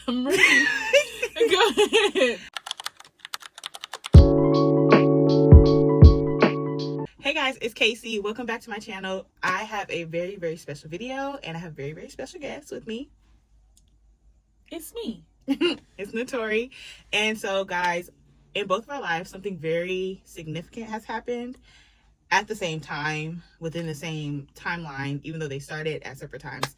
I'm ready. Go ahead. Hey guys, it's Casey. Welcome back to my channel. I have a very, very special video and I have very, very special guests with me. It's me. It's Notori. And so guys, in both of our lives, something very significant has happened at the same time, within the same timeline, even though they started at separate times.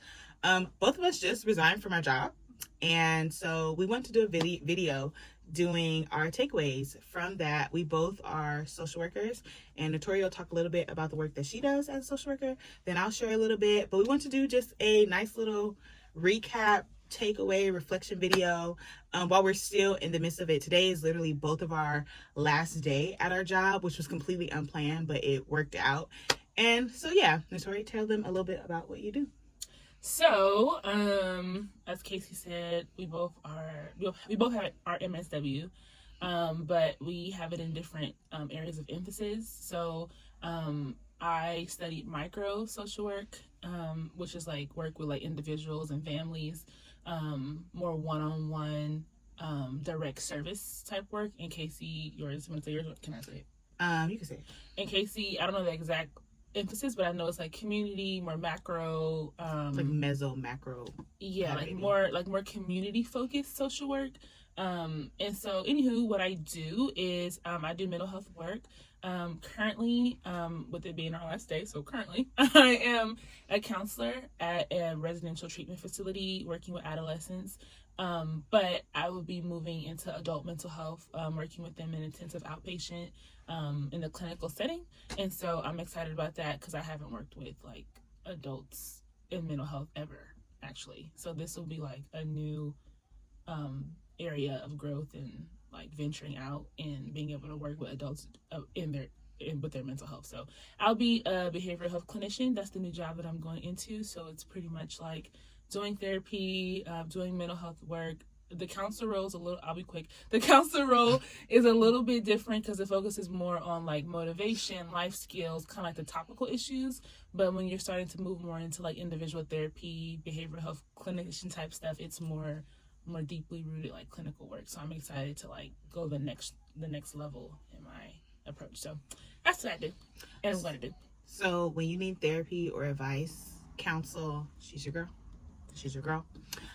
Both of us just resigned from our job. And so we want to do a video doing our takeaways from that. We both are social workers, and Notori will talk a little bit about the work that she does as a social worker. Then I'll share a little bit, but we want to do just a nice little recap, takeaway, reflection video while we're still in the midst of it. Today is literally both of our last day at our job, which was completely unplanned, but it worked out. And so yeah, Notori, tell them a little bit about what you do. So, as Casey said, we both have our MSW, but we have it in different areas of emphasis. So, I studied micro social work, which is like work with like individuals and families, more one-on-one, direct service type work. In Casey, yours, want to say yours? What can I say? You can say it. In Casey, I don't know the exact emphasis, but I know it's like community, more macro, like meso, macro. Yeah, like more community focused social work. And so anywho, what I do is I do mental health work. Currently, with it being our last day, so currently I am a counselor at a residential treatment facility working with adolescents. But I will be moving into adult mental health, working with them in intensive outpatient, in the clinical setting. And so I'm excited about that because I haven't worked with like adults in mental health ever, actually. So this will be like a new area of growth and like venturing out and being able to work with adults with their mental health. So I'll be a behavioral health clinician. That's the new job that I'm going into. So it's pretty much like doing therapy, doing mental health work. The counselor role is I'll be quick. The counselor role is a little bit different because the focus is more on like motivation, life skills, kind of like the topical issues. But when you're starting to move more into like individual therapy, behavioral health clinician type stuff, it's more deeply rooted like clinical work. So I'm excited to like go the next level in my approach. So that's what I do and what I do. So when you need therapy or advice, counsel, she's your girl. She's your girl.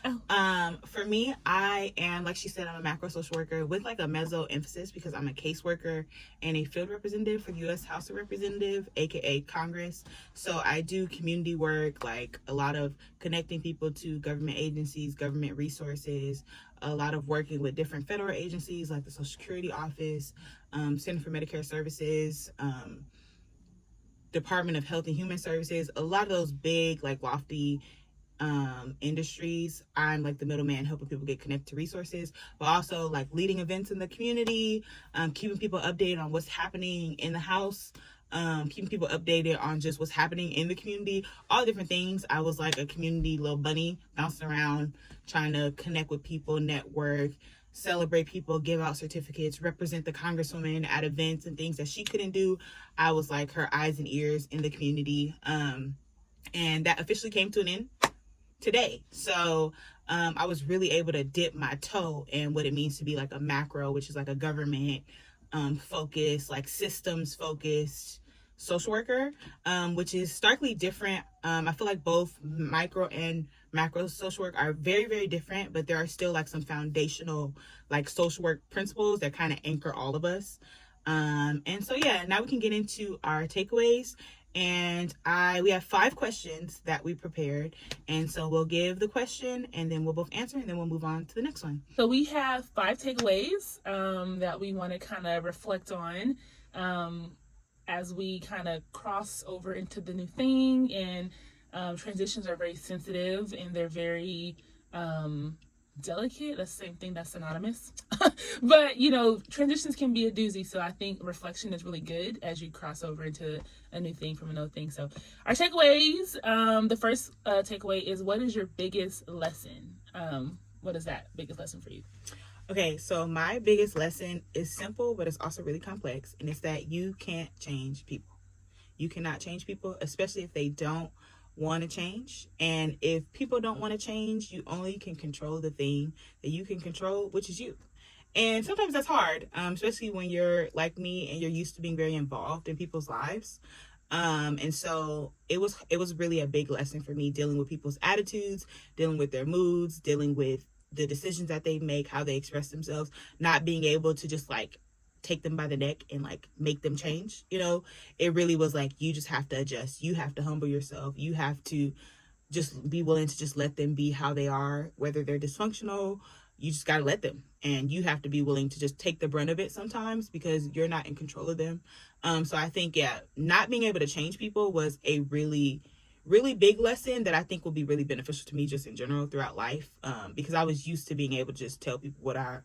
Oh. For me, I am, like she said, I'm a macro social worker with like a meso emphasis because I'm a caseworker and a field representative for the U.S. House of Representatives, aka Congress. So I do community work, like a lot of connecting people to government agencies, government resources, a lot of working with different federal agencies like the Social Security Office, Center for Medicare Services, Department of Health and Human Services, a lot of those big, like lofty industries. I'm like the middleman helping people get connected to resources, but also like leading events in the community, keeping people updated on what's happening in the house, keeping people updated on just what's happening in the community, all different things. I was like a community little bunny bouncing around trying to connect with people, network, celebrate people, give out certificates, represent the congresswoman at events and things that she couldn't do. I was like her eyes and ears in the community, and that officially came to an end today. So I was really able to dip my toe in what it means to be like a macro, which is like a government focused, like systems focused social worker, which is starkly different. I feel like both micro and macro social work are very, very different, but there are still like some foundational like social work principles that kind of anchor all of us. And so yeah, now we can get into our takeaways. And we have 5 questions that we prepared, and so we'll give the question and then we'll both answer and then we'll move on to the next one. So we have 5 takeaways that we want to kind of reflect on as we kind of cross over into the new thing. And transitions are very sensitive and they're very delicate. That's the same thing, that's synonymous. But you know, transitions can be a doozy, so I think reflection is really good as you cross over into a new thing from another thing. So our takeaways, the first takeaway is, what is your biggest lesson? What is that biggest lesson for you? Okay, so my biggest lesson is simple, but it's also really complex, and it's that you can't change people. You cannot change people, especially if they don't want to change. And if people don't want to change, you only can control the thing that you can control, which is you. And sometimes that's hard, especially when you're like me and you're used to being very involved in people's lives. And so it was really a big lesson for me, dealing with people's attitudes, dealing with their moods, dealing with the decisions that they make, how they express themselves, not being able to just like take them by the neck and like make them change. It really was like, you just have to adjust. You have to humble yourself. You have to just be willing to just let them be how they are, whether they're dysfunctional. You just got to let them, and you have to be willing to just take the brunt of it sometimes, because you're not in control of them. So I think, yeah, not being able to change people was a really, really big lesson that I think will be really beneficial to me just in general throughout life, because I was used to being able to just tell people what I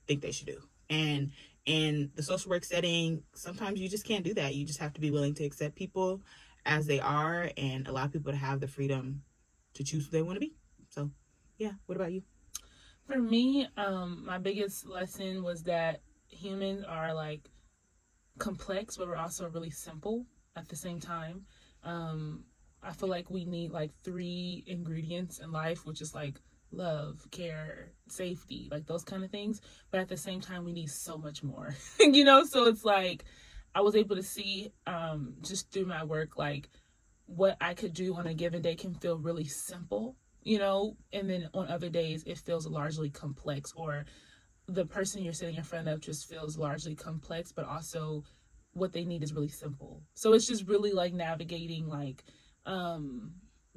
think they should do. And in the social work setting, sometimes you just can't do that. You just have to be willing to accept people as they are and allow people to have the freedom to choose who they want to be. So, yeah. What about you? For me, my biggest lesson was that humans are like complex, but we're also really simple at the same time. I feel like we need like three ingredients in life, which is like love, care, safety, like those kind of things. But at the same time, we need so much more, So it's like I was able to see, just through my work, like what I could do on a given day can feel really simple, and then on other days it feels largely complex, or the person you're sitting in front of just feels largely complex, but also what they need is really simple. So it's just really like navigating like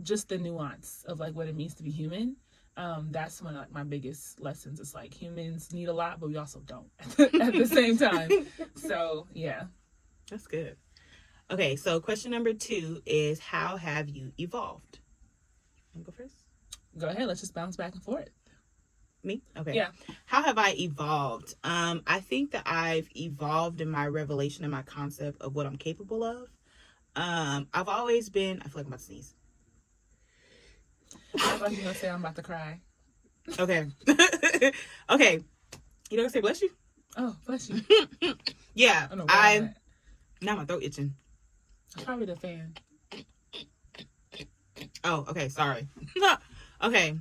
just the nuance of like what it means to be human. That's one of like my biggest lessons. It's like humans need a lot, but we also don't at the same time. So yeah. That's good. Okay, so question number 2 is, how have you evolved? You want to go first? Go ahead. Let's just bounce back and forth. Me? Okay. Yeah. How have I evolved? I think that I've evolved in my revelation and my concept of what I'm capable of. I've always been, I feel like I'm about to sneeze. I thought you were going to say I'm about to cry. Okay. Okay. You don't say bless you? Oh, bless you. Yeah. Now my throat itching. Probably the fan. Oh, okay. Sorry. Okay.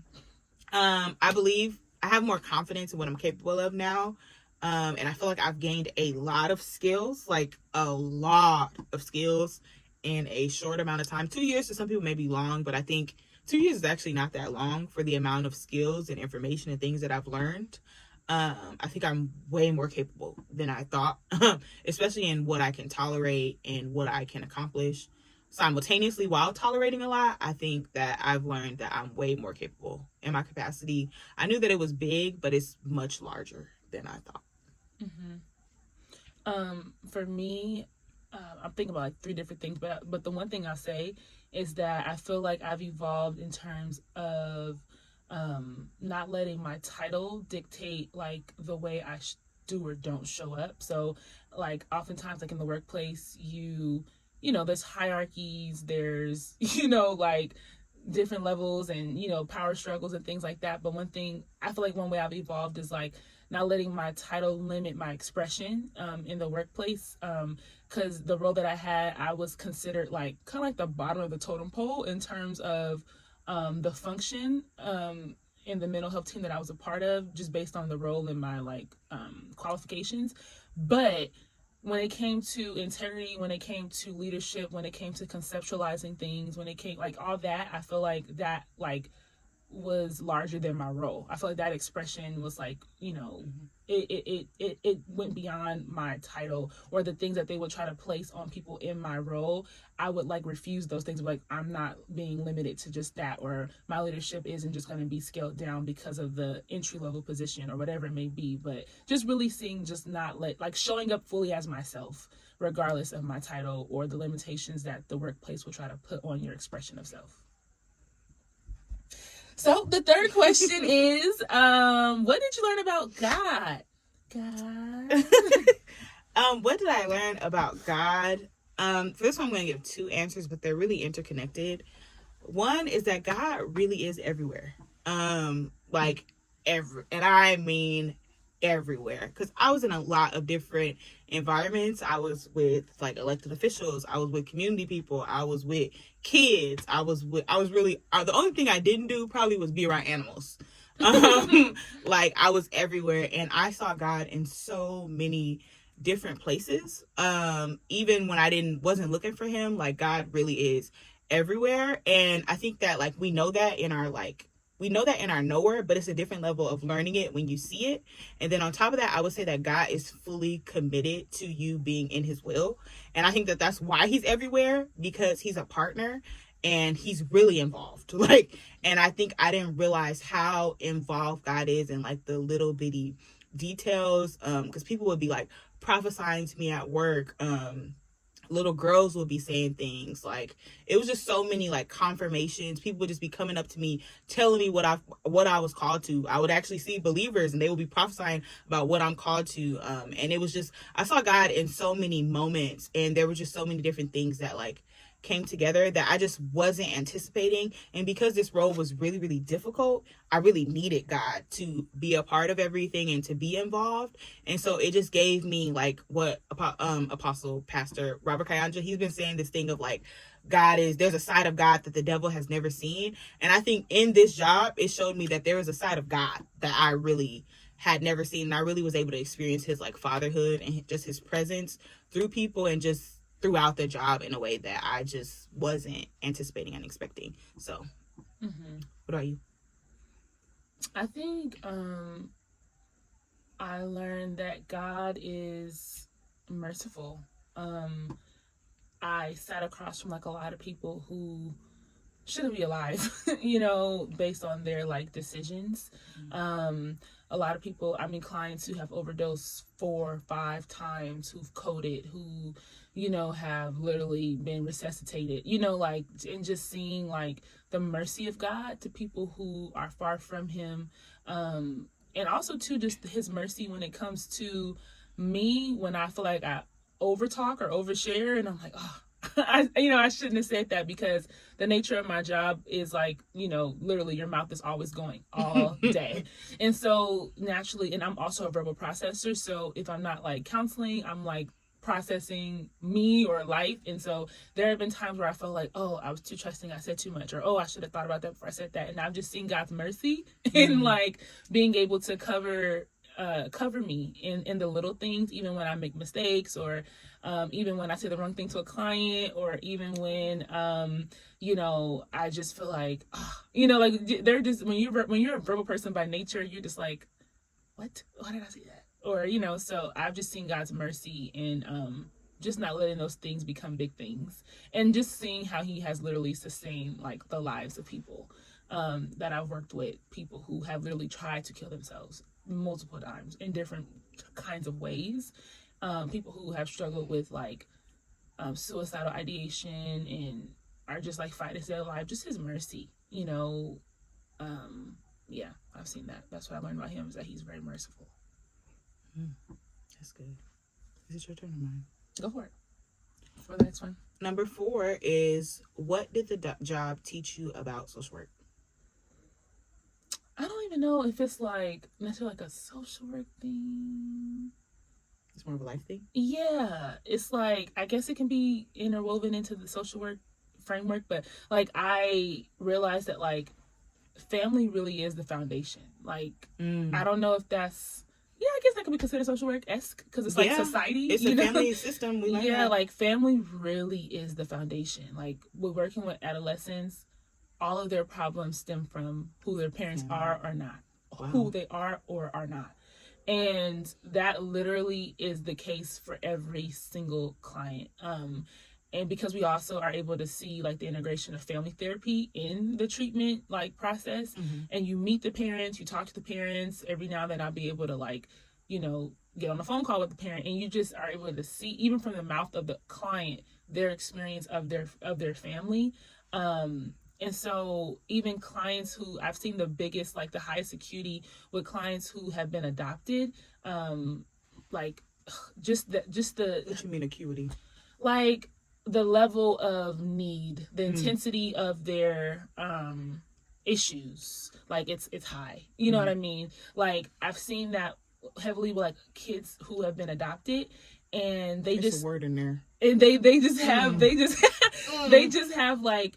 I believe I have more confidence in what I'm capable of now. And I feel like I've gained a lot of skills, like a lot of skills in a short amount of time. 2 years to some people may be long, but I think 2 years is actually not that long for the amount of skills and information and things that I've learned. I think I'm way more capable than I thought, especially in what I can tolerate and what I can accomplish simultaneously while tolerating a lot. I think that I've learned that I'm way more capable in my capacity. I knew that it was big, but it's much larger than I thought. For me, I'm thinking about like 3 different things, but the one thing I'll say is that I feel like I've evolved in terms of not letting my title dictate like the way I do or don't show up. So like oftentimes like in the workplace, there's hierarchies, there's like different levels and power struggles and things like that. But one thing I feel like one way I've evolved is like not letting my title limit my expression in the workplace, because the role that I had, I was considered like kind of like the bottom of the totem pole in terms of the function in the mental health team that I was a part of, just based on the role and my like qualifications. But when it came to integrity, when it came to leadership, when it came to conceptualizing things, when it came like all that, I feel like that like was larger than my role. I feel like that expression was like, it went beyond my title or the things that they would try to place on people in my role. I would like refuse those things. Like, I'm not being limited to just that, or my leadership isn't just going to be scaled down because of the entry level position or whatever it may be. But just really seeing, just not like showing up fully as myself, regardless of my title or the limitations that the workplace will try to put on your expression of self. So the third question is, what did you learn about God? What did I learn about God? For this one, I'm going to give 2 answers, but they're really interconnected. One is that God really is everywhere. And I mean everywhere, because I was in a lot of different environments. I was with like elected officials, I was with community people, I was with kids, I was really, the only thing I didn't do probably was be around animals. Like I was everywhere, and I saw God in so many different places. Even when I wasn't looking for him, like God really is everywhere. And I think that like we know that in our knower, but it's a different level of learning it when you see it. And then on top of that, I would say that God is fully committed to you being in his will. And I think that that's why he's everywhere, because he's a partner and he's really involved. Like, and I think I didn't realize how involved God is in like the little bitty details. Because people would be like prophesying to me at work. Little girls would be saying things, like it was just so many like confirmations. People would just be coming up to me telling me what I was called to. I would actually see believers and they would be prophesying about what I'm called to. And it was just, I saw God in so many moments, and there were just so many different things that like came together that I just wasn't anticipating. And because this role was really, really difficult, I really needed God to be a part of everything and to be involved. And so it just gave me like what Apostle Pastor Robert Kayanja, he's been saying this thing of like, there's a side of God that the devil has never seen. And I think in this job, it showed me that there was a side of God that I really had never seen. And I really was able to experience his like fatherhood and just his presence through people and just throughout the job in a way that I just wasn't anticipating and expecting. So, What about you? I think I learned that God is merciful. I sat across from like a lot of people who shouldn't be alive, based on their like decisions. A lot of people, clients who have overdosed 4 or 5 times, who've coded, who, have literally been resuscitated, and just seeing like the mercy of God to people who are far from him. And also too, just his mercy when it comes to me, when I feel like I overtalk or overshare, and I'm like, oh, I shouldn't have said that, because the nature of my job is like, literally your mouth is always going all day. And so naturally, and I'm also a verbal processor. So if I'm not like counseling, I'm like processing me or life. And so there have been times where I felt like, oh, I was too trusting, I said too much, or oh, I should have thought about that before I said that. And I've just seen God's mercy in like being able to cover me in the little things, even when I make mistakes, or even when I say the wrong thing to a client, or even when I just feel like like they're just, when you're a verbal person by nature, you're just like, what? Why did I say that? Or so I've just seen God's mercy in just not letting those things become big things, and just seeing how he has literally sustained like the lives of people that I've worked with, people who have literally tried to kill themselves multiple times in different kinds of ways, people who have struggled with like suicidal ideation and are just like fighting for their life. Just his mercy, yeah, I've seen that. That's what I learned about him, is that he's very merciful. That's good. Is it your turn or mine? Go for it. For the next one. Number 4 is, what did the job teach you about social work? I don't even know if it's like necessarily like a social work thing. It's more of a life thing? Yeah. It's like, I guess it can be interwoven into the social work framework, but like I realized that like family really is the foundation. Like, I don't know if that's, yeah, I guess that could be considered social work-esque, because it's like society. It's a family system. Like family really is the foundation. Like, we're working with adolescents, all of their problems stem from who their parents are or not, who they are or are not. And that literally is the case for every single client. And because we also are able to see like the integration of family therapy in the treatment like process, and you meet the parents, you talk to the parents, every now and then I'll be able to like, get on a phone call with the parent, and you just are able to see, even from the mouth of the client, their experience of their family. And so even clients who I've seen the biggest, like the highest acuity with clients who have been adopted, like just the What you mean acuity? Like the level of need, the intensity of their issues, like it's high. You know what I mean? Like I've seen that heavily with like kids who have been adopted, and they There's just a word in there. and they just have they just they just have like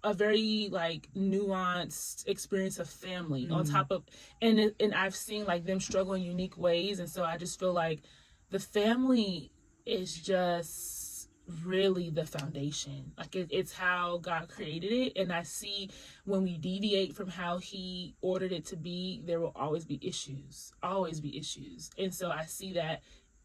a very like nuanced experience of family on top of, and I've seen like them struggle in unique ways, and so I just feel like the family is just really the foundation. Like it's how God created it, and I see when we deviate from how He ordered it to be, there will always be issues, and so I see that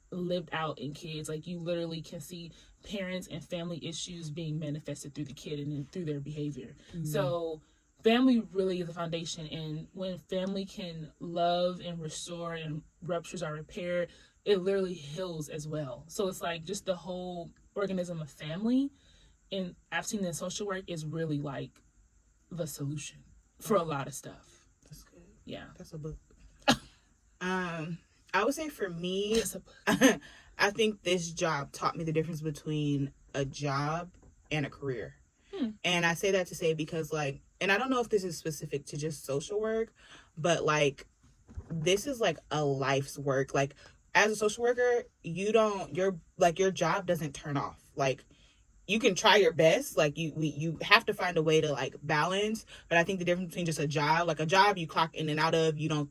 lived out in kids. Like you literally can see parents and family issues being manifested through the kid and through their behavior. So family really is the foundation, and when family can love and restore and ruptures are repaired, it literally heals as well. So it's like just the whole organism of family, and I've seen in social work is really like the solution for a lot of stuff. That's good. Yeah. That's a book. I would say for me, That's a book. I think this job taught me the difference between a job and a career. And I say that to say because like, and I don't know if this is specific to just social work, but like this is like a life's work. Like as a social worker, your job doesn't turn off. Like you can try your best, like you have to find a way to like balance, but I think the difference between just a job, like a job you clock in and out of, you don't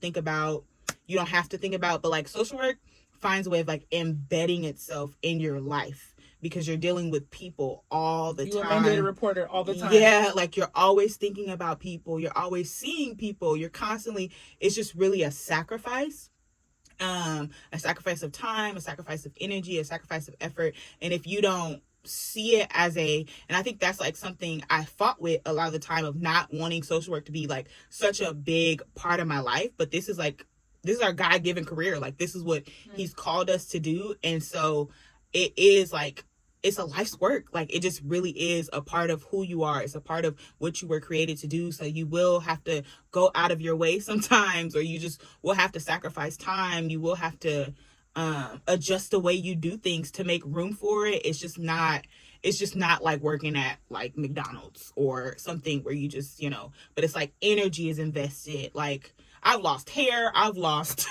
have to think about, but like social work finds a way of like embedding itself in your life because you're dealing with people all the time. You're a reporter all the time. Yeah, like you're always thinking about people, you're always seeing people, you're constantly, it's just really a sacrifice. A sacrifice of time, a sacrifice of energy, a sacrifice of effort. And if you don't see it as and I think that's like something I fought with a lot of the time of not wanting social work to be like such a big part of my life, but this is our God-given career. Like this is what He's called us to do. And so it is like, it's a life's work. Like it just really is a part of who you are. It's a part of what you were created to do. So you will have to go out of your way sometimes, or you just will have to sacrifice time. You will have to adjust the way you do things to make room for it. It's just not like working at like McDonald's or something where you just, but it's like energy is invested. Like I've lost hair, I've lost,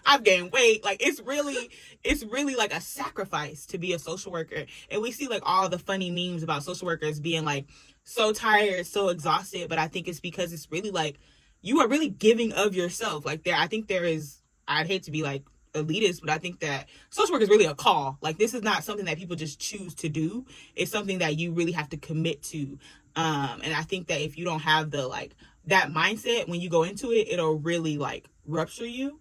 I've gained weight. Like it's really like a sacrifice to be a social worker. And we see like all the funny memes about social workers being like so tired, so exhausted. But I think it's because it's really like you are really giving of yourself. Like I'd hate to be like elitist, but I think that social work is really a call. Like this is not something that people just choose to do. It's something that you really have to commit to. And I think that if you don't have that mindset when you go into it, it'll really like rupture you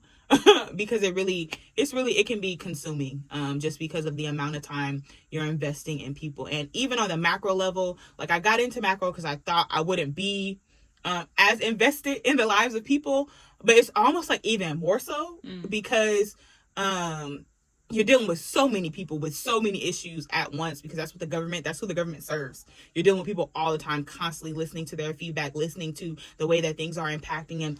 because it can be consuming just because of the amount of time you're investing in people. And even on the macro level, like I got into macro because I thought I wouldn't be as invested in the lives of people, but it's almost like even more so because you're dealing with so many people with so many issues at once, because that's who the government serves. You're dealing with people all the time, constantly listening to their feedback, listening to the way that things are impacting them,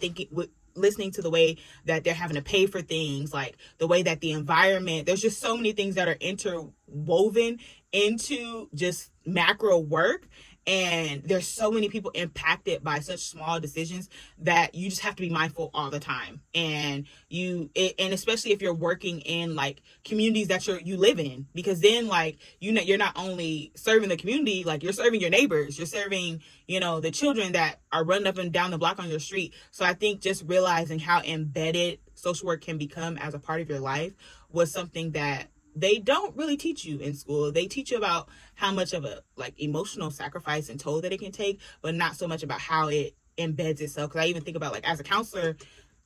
listening to the way that they're having to pay for things, like the way that the environment, there's just so many things that are interwoven into just macro work. And there's so many people impacted by such small decisions that you just have to be mindful all the time. And and especially if you're working in like communities that you live in, because then like, you're not only serving the community, like you're serving your neighbors, you're serving, the children that are running up and down the block on your street. So I think just realizing how embedded social work can become as a part of your life was something that they don't really teach you in school. They teach you about how much of a like emotional sacrifice and toll that it can take, but not so much about how it embeds itself. Because I even think about like as a counselor,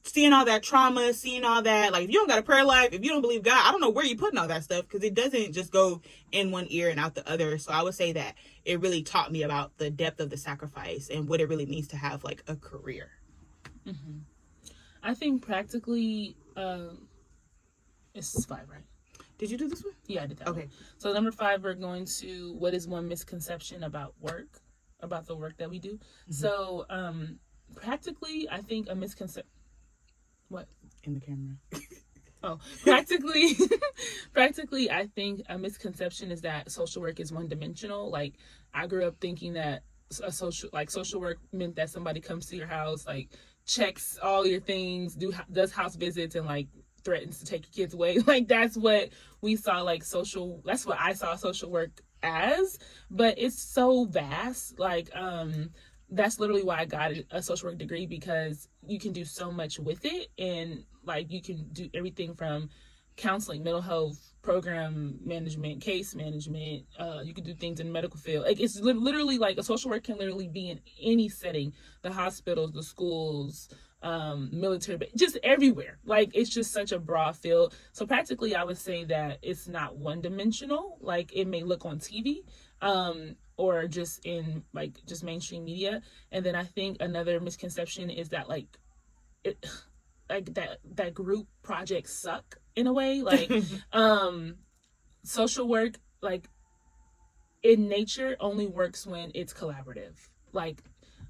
seeing all that trauma, seeing all that, like if you don't got a prayer life, if you don't believe God, I don't know where you're putting all that stuff, because it doesn't just go in one ear and out the other. So I would say that it really taught me about the depth of the sacrifice and what it really means to have like a career. Mm-hmm. I think practically, it's 5, right? Did you do this one? Yeah, I did that. Okay. One. So number 5, we're going to what is one misconception about the work that we do. Mm-hmm. So practically, I think a misconception. What? In the camera. Oh, practically, I think a misconception is that social work is one-dimensional. Like I grew up thinking that social work meant that somebody comes to your house, like checks all your things, does house visits, and like threatens to take your kids away. Like that's what we saw, like that's what I saw social work as, but it's so vast. Like, that's literally why I got a social work degree, because you can do so much with it. And like, you can do everything from counseling, mental health, program management, case management. You can do things in medical field. Like, it's literally like a social work can literally be in any setting, the hospitals, the schools, military, but just everywhere. Like, it's just such a broad field. So practically I would say that it's not one dimensional, like it may look on TV, or just in like just mainstream media. And then I think another misconception is that like it like that group projects suck in a way. Like social work, like in nature, only works when it's collaborative. Like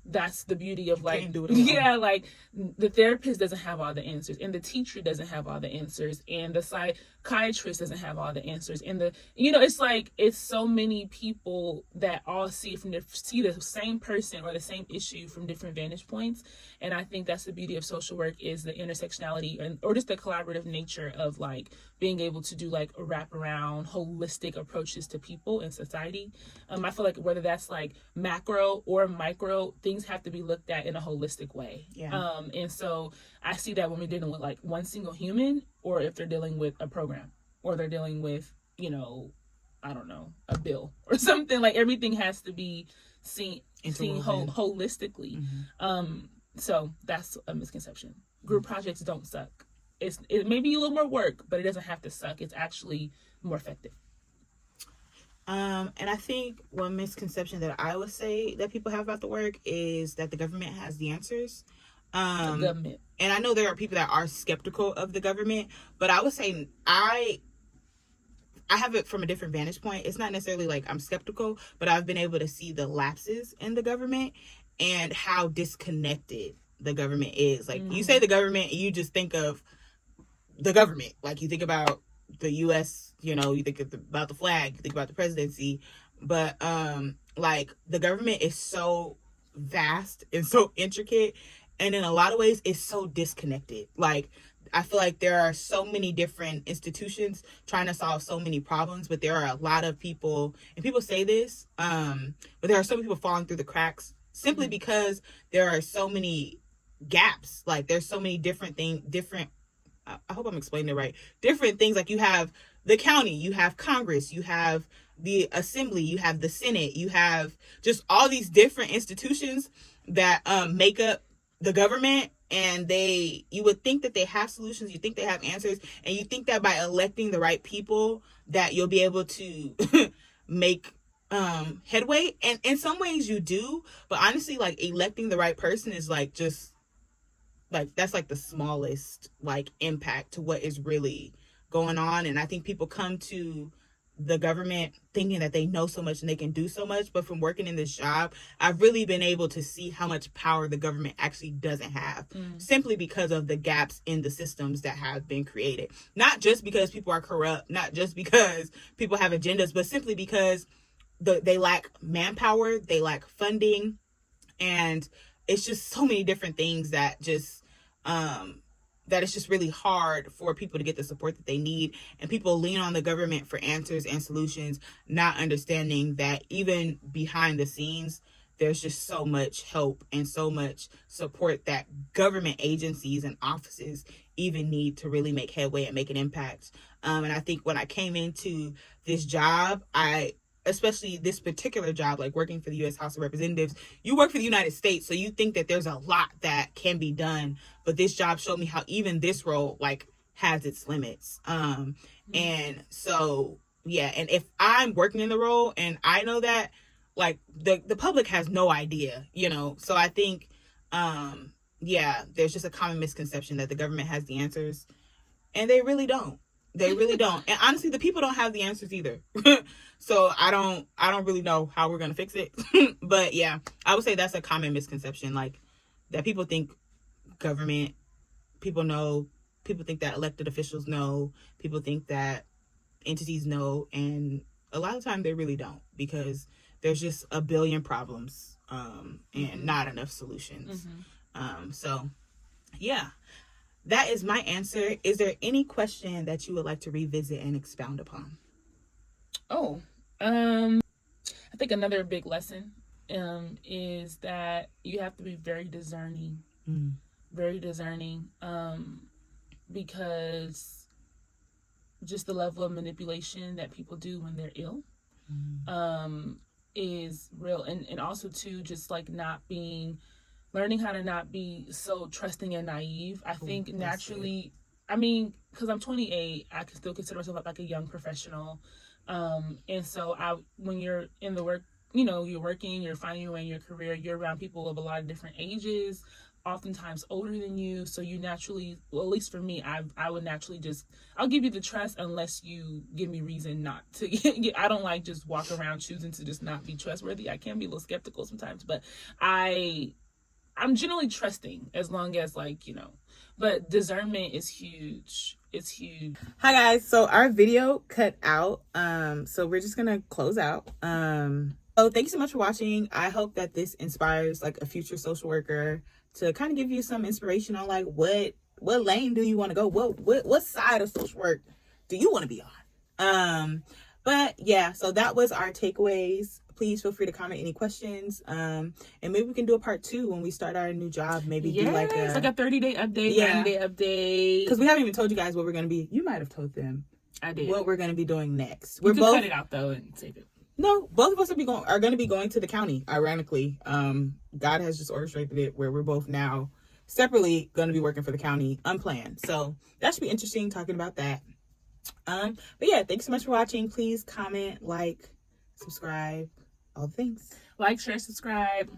that's the beauty of like, yeah, like the therapist doesn't have all the answers, and the teacher doesn't have all the answers, and the psychiatrist doesn't have all the answers, and it's like, it's so many people that all see the same person or the same issue from different vantage points. And I think that's the beauty of social work, is the intersectionality or just the collaborative nature of like being able to do like a wraparound, holistic approaches to people and society. I feel like whether that's like macro or micro, things have to be looked at in a holistic way. Yeah. And so I see that when we're dealing with like one single human, or if they're dealing with a program, or they're dealing with, I don't know, a bill or something. Like everything has to be seen holistically. Mm-hmm. So that's a misconception. Group projects don't suck. It may be a little more work, but it doesn't have to suck. It's actually more effective. And I think one misconception that I would say that people have about the work is that the government has the answers. The government. And I know there are people that are skeptical of the government, but I would say I have it from a different vantage point. It's not necessarily like I'm skeptical, but I've been able to see the lapses in the government and how disconnected the government is. Like, you say the government, you just think of the government. Like, you think about the U.S., you think about the flag, you think about the presidency. But, like, the government is so vast and so intricate. And in a lot of ways, it's so disconnected. Like, I feel like there are so many different institutions trying to solve so many problems, but there are a lot of people, and people say this, but there are so many people falling through the cracks simply because there are so many gaps. Like, there's so many different I hope I'm explaining it right. Different things. Like, you have the county, you have Congress, you have the assembly, you have the Senate, you have just all these different institutions that make up the government. And you would think that they have solutions, you think they have answers, and you think that by electing the right people that you'll be able to make headway. And in some ways you do, but honestly, like, electing the right person is like just like, that's like the smallest like impact to what is really going on. And I think people come to the government thinking that they know so much and they can do so much, but from working in this job, I've really been able to see how much power the government actually doesn't have, simply because of the gaps in the systems that have been created. Not just because people are corrupt, not just because people have agendas, but simply because they lack manpower, they lack funding, and it's just so many different things that just that it's just really hard for people to get the support that they need. And people lean on the government for answers and solutions, not understanding that even behind the scenes, there's just so much help and so much support that government agencies and offices even need to really make headway and make an impact. And I think when I came into this job, especially this particular job, like working for the U.S. House of Representatives, you work for the United States, so you think that there's a lot that can be done. But this job showed me how even this role, like, has its limits. And so, yeah, and if I'm working in the role and I know that, like, the public has no idea, So I think, there's just a common misconception that the government has the answers, and they really don't. They really don't. And honestly, the people don't have the answers either. So I don't really know how we're going to fix it. But yeah, I would say that's a common misconception. Like, that people think government, people think that elected officials know, people think that entities know. And a lot of the time they really don't, because there's just a billion problems, and not enough solutions. So yeah. that is my answer. Is there any question that you would like to revisit and expound upon? Oh, I think another big lesson is that you have to be very discerning, very discerning, because just the level of manipulation that people do when they're ill is real. And also too, just like learning how to not be so trusting and naive. I think naturally, I mean, because I'm 28, I can still consider myself like a young professional. And so when you're in the work, you're working, you're finding your way in your career, you're around people of a lot of different ages, oftentimes older than you. So you naturally, well, at least for me, I would naturally I'll give you the trust unless you give me reason not to I don't like just walk around choosing to just not be trustworthy. I can be a little skeptical sometimes, but I'm generally trusting as long as but discernment is huge. It's huge. Hi guys, so our video cut out, so we're just gonna close out. So thank you so much for watching. I hope that this inspires like a future social worker to kind of give you some inspiration on like what lane do you want to go, what side of social work do you want to be on. But yeah, so that was our takeaways. Please feel free to comment any questions. And maybe we can do a part 2 when we start our new job. Maybe do like a 30-day update, 90-day update. Because we haven't even told you guys what we're going to be. You might have told them. I did. What we're going to be doing next. We're both cut it out though and save it. No, both of us are going to be going to the county. Ironically, God has just orchestrated it where we're both now separately going to be working for the county, unplanned. So that should be interesting talking about that. But yeah, thanks so much for watching. Please comment, like, subscribe, all the things. Like, share, subscribe.